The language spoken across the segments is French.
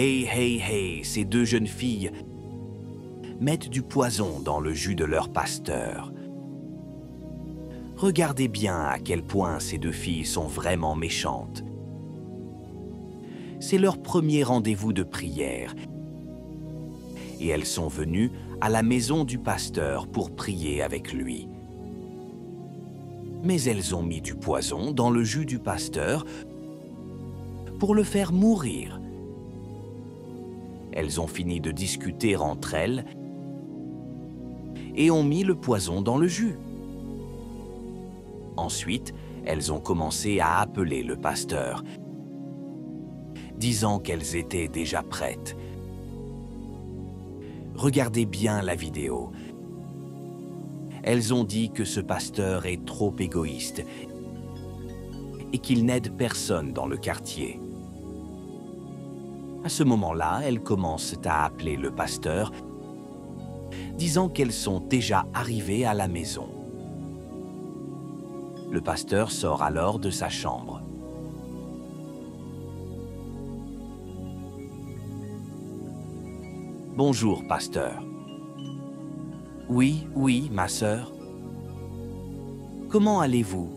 Hey, hey, hey, ces deux jeunes filles mettent du poison dans le jus de leur pasteur. Regardez bien à quel point ces deux filles sont vraiment méchantes. C'est leur premier rendez-vous de prière. Et elles sont venues à la maison du pasteur pour prier avec lui. Mais elles ont mis du poison dans le jus du pasteur pour le faire mourir. Elles ont fini de discuter entre elles et ont mis le poison dans le jus. Ensuite, elles ont commencé à appeler le pasteur, disant qu'elles étaient déjà prêtes. Regardez bien la vidéo. Elles ont dit que ce pasteur est trop égoïste et qu'il n'aide personne dans le quartier. À ce moment-là, elles commencent à appeler le pasteur, disant qu'elles sont déjà arrivées à la maison. Le pasteur sort alors de sa chambre. « Bonjour, pasteur. »« Oui, oui, ma sœur. »« Comment allez-vous ?»«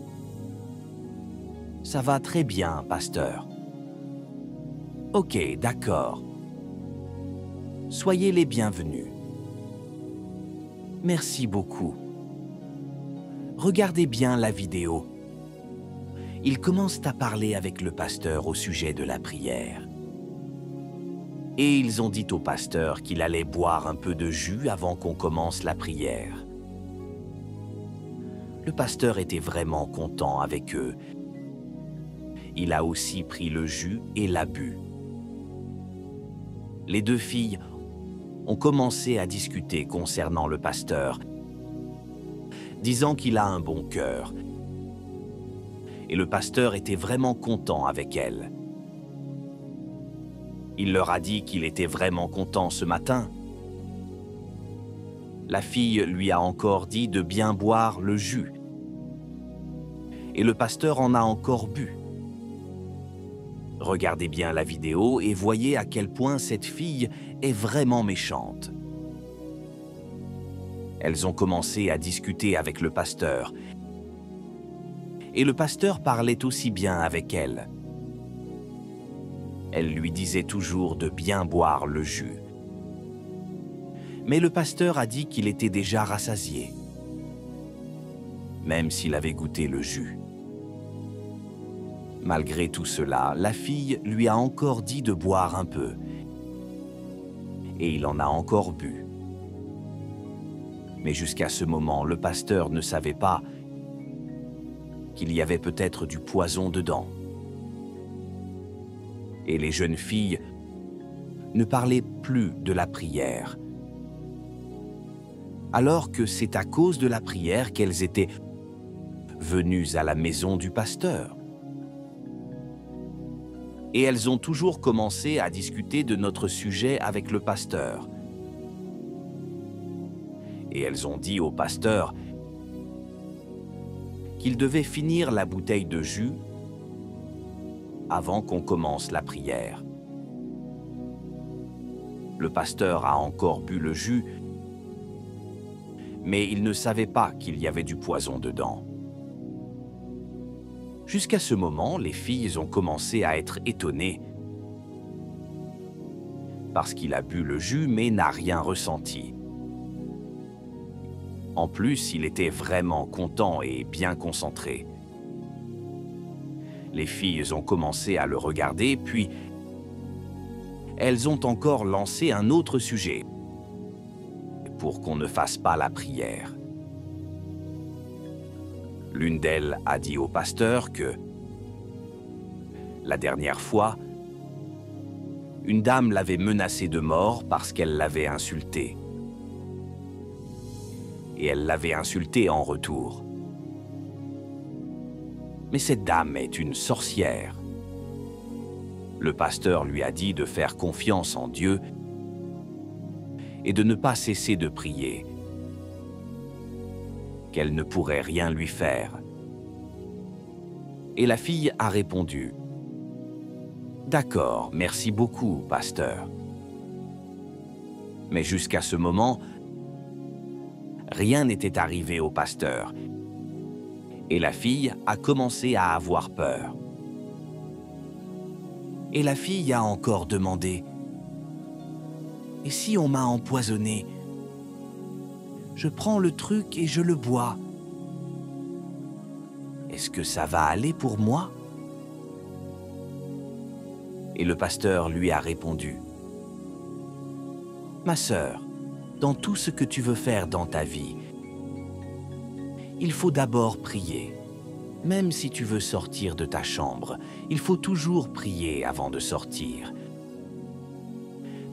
Ça va très bien, pasteur. »« Ok, d'accord. Soyez les bienvenus. » Merci beaucoup. Regardez bien la vidéo. Ils commencent à parler avec le pasteur au sujet de la prière. Et ils ont dit au pasteur qu'il allait boire un peu de jus avant qu'on commence la prière. Le pasteur était vraiment content avec eux. Il a aussi pris le jus et l'a bu. Les deux filles ont commencé à discuter concernant le pasteur, disant qu'il a un bon cœur. Et le pasteur était vraiment content avec elles. Il leur a dit qu'il était vraiment content ce matin. La fille lui a encore dit de bien boire le jus. Et le pasteur en a encore bu. Regardez bien la vidéo et voyez à quel point cette fille est vraiment méchante. Elles ont commencé à discuter avec le pasteur. Et le pasteur parlait aussi bien avec elle. Elle lui disait toujours de bien boire le jus. Mais le pasteur a dit qu'il était déjà rassasié, même s'il avait goûté le jus. Malgré tout cela, la fille lui a encore dit de boire un peu. Et il en a encore bu. Mais jusqu'à ce moment, le pasteur ne savait pas qu'il y avait peut-être du poison dedans. Et les jeunes filles ne parlaient plus de la prière. Alors que c'est à cause de la prière qu'elles étaient venues à la maison du pasteur. Et elles ont toujours commencé à discuter de notre sujet avec le pasteur. Et elles ont dit au pasteur qu'il devait finir la bouteille de jus avant qu'on commence la prière. Le pasteur a encore bu le jus, mais il ne savait pas qu'il y avait du poison dedans. Jusqu'à ce moment, les filles ont commencé à être étonnées parce qu'il a bu le jus mais n'a rien ressenti. En plus, il était vraiment content et bien concentré. Les filles ont commencé à le regarder, puis elles ont encore lancé un autre sujet pour qu'on ne fasse pas la prière. L'une d'elles a dit au pasteur que la dernière fois, une dame l'avait menacée de mort parce qu'elle l'avait insultée. Et elle l'avait insultée en retour. Mais cette dame est une sorcière. Le pasteur lui a dit de faire confiance en Dieu et de ne pas cesser de prier, qu'elle ne pourrait rien lui faire. Et la fille a répondu « D'accord, merci beaucoup, pasteur. Mais jusqu'à ce moment, rien n'était arrivé au pasteur. Et la fille a commencé à avoir peur. Et la fille a encore demandé « Et si on m'a empoisonné? Je prends le truc et je le bois. Est-ce que ça va aller pour moi ?» Et le pasteur lui a répondu « Ma sœur, dans tout ce que tu veux faire dans ta vie, il faut d'abord prier. Même si tu veux sortir de ta chambre, il faut toujours prier avant de sortir.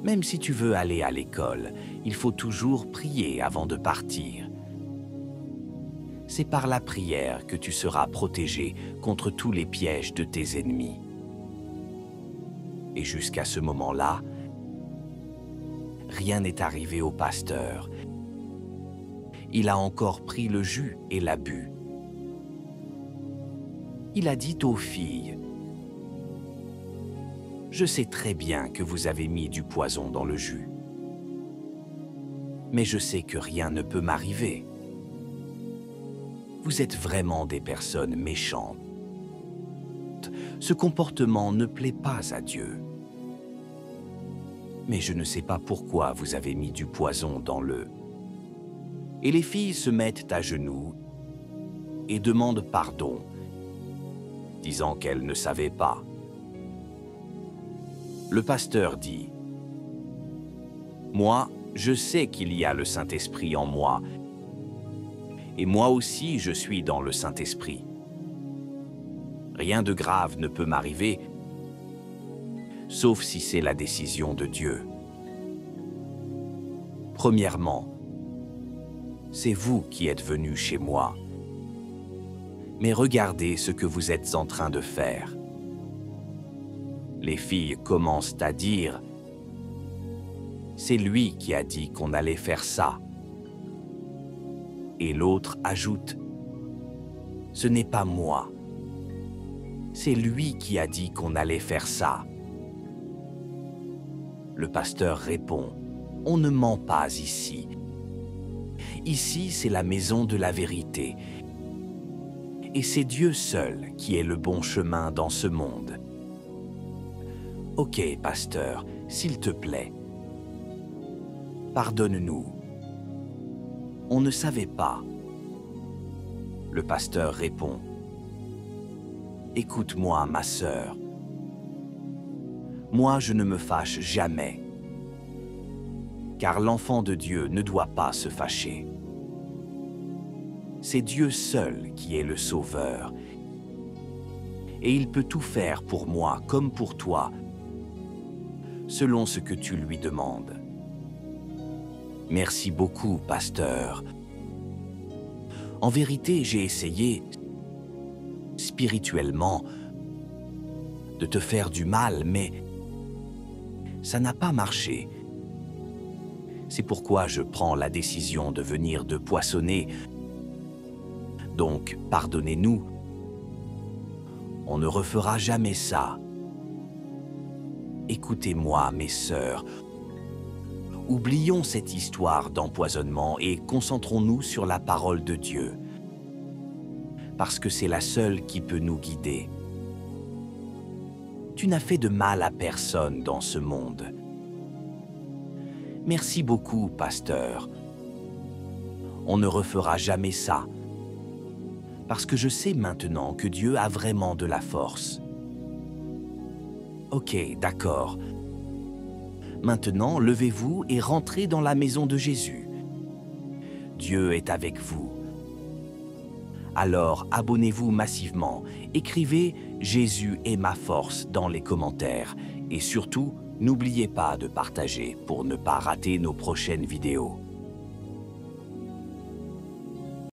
Même si tu veux aller à l'école, il faut toujours prier avant de partir. C'est par la prière que tu seras protégé contre tous les pièges de tes ennemis. » Et jusqu'à ce moment-là, rien n'est arrivé au pasteur. Il a encore pris le jus et l'a bu. Il a dit aux filles, « Je sais très bien que vous avez mis du poison dans le jus. Mais je sais que rien ne peut m'arriver. Vous êtes vraiment des personnes méchantes. Ce comportement ne plaît pas à Dieu. Mais je ne sais pas pourquoi vous avez mis du poison dans le... » Et les filles se mettent à genoux et demandent pardon, disant qu'elles ne savaient pas. Le pasteur dit, « Moi, je sais qu'il y a le Saint-Esprit en moi, et moi aussi je suis dans le Saint-Esprit. Rien de grave ne peut m'arriver, sauf si c'est la décision de Dieu. Premièrement, c'est vous qui êtes venus chez moi. Mais regardez ce que vous êtes en train de faire. » Les filles commencent à dire « C'est lui qui a dit qu'on allait faire ça. » Et l'autre ajoute « Ce n'est pas moi. C'est lui qui a dit qu'on allait faire ça. » Le pasteur répond « On ne ment pas ici. Ici, c'est la maison de la vérité. Et c'est Dieu seul qui est le bon chemin dans ce monde. Ok, pasteur, s'il te plaît, pardonne-nous. On ne savait pas. » Le pasteur répond « Écoute-moi, ma sœur. Moi, je ne me fâche jamais, car l'enfant de Dieu ne doit pas se fâcher. C'est Dieu seul qui est le Sauveur, et il peut tout faire pour moi comme pour toi, selon ce que tu lui demandes. Merci beaucoup, pasteur. En vérité, j'ai essayé, spirituellement, de te faire du mal, mais ça n'a pas marché. C'est pourquoi je prends la décision de venir de poissonner. Donc, pardonnez-nous. On ne refera jamais ça. Écoutez-moi, mes sœurs. Oublions cette histoire d'empoisonnement et concentrons-nous sur la parole de Dieu, parce que c'est la seule qui peut nous guider. Tu n'as fait de mal à personne dans ce monde. Merci beaucoup, pasteur. On ne refera jamais ça, parce que je sais maintenant que Dieu a vraiment de la force. Ok, d'accord. Maintenant, levez-vous et rentrez dans la maison de Jésus. Dieu est avec vous. Alors, abonnez-vous massivement, écrivez « Jésus est ma force » dans les commentaires et surtout, n'oubliez pas de partager pour ne pas rater nos prochaines vidéos.